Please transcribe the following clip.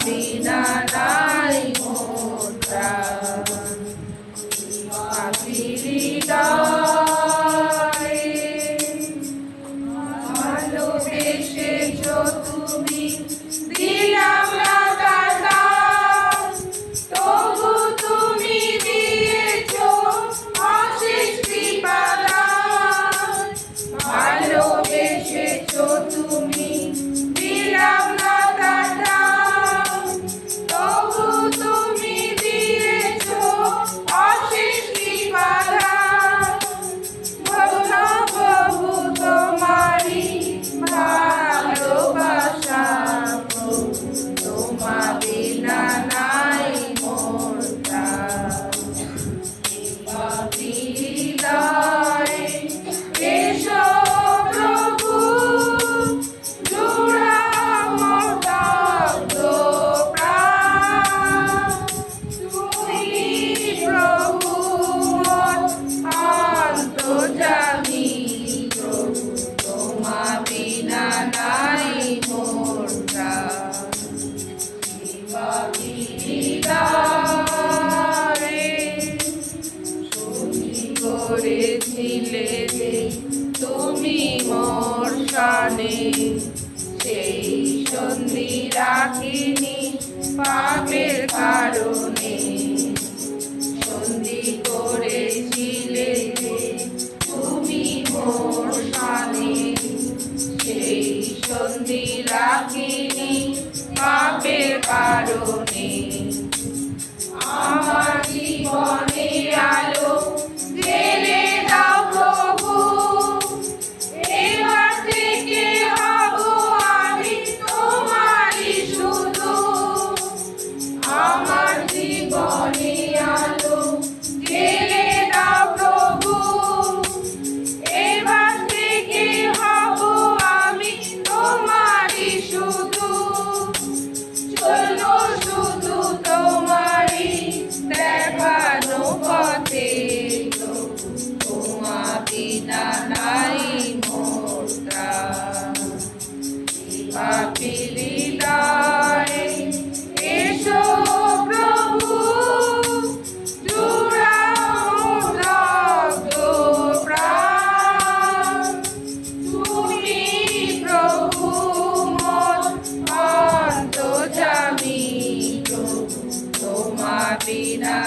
বিনা নাই মোর প্রাণ। পাপির হৃদয়ে ভালোবেসেছ তুমি, দিলাম না তার দাম, তবু তুমি দিয়েছ অশেষ কৃপা দান। ভালোবেসেছ তুমি, দিলাম না তার দাম, তবু তুমি দিয়েছ অশেষ কৃপা দান। প্রভু তোমারি ভালোবাসা, তোমা বিনা নাই মোর প্রাণ। পাপির হৃদয়ে এসো প্রভু, জুড়াও মোর দগ্ধ প্রাণ। তুমি প্রভু মোর অন্তর্যামী, প্রভু তোমা বিনা নাই মোর প্রাণ। পাপির হৃদয়ে সন্ধি করেছিলে যে তুমি মোর সনে, সেই সন্ধি রাখিনি পাপের কারণে। সন্ধি করেছিলে যে তুমি মোর সনে, সেই সন্ধি রাখিনি পাপের কারণে। আমার জীবনে আলো জ্বেলে দাও প্রভু, এবার থেকে হব আমি তোমারই শুধু। আমার জীবনে আলো জ্বেলে দাও প্রভু, এবার থেকে হব আমি তোমারই শুধু। চলো শুধু তোমারই দেখানো পথে, তোমা বিনা নাই মোর প্রাণ। পাপির হৃদয়ে এসো প্রভু, জুড়াও দগ্ধ প্রাণ। তুমি প্রভু মোর অন্তর্যামী, প্রভু তোমা বিনা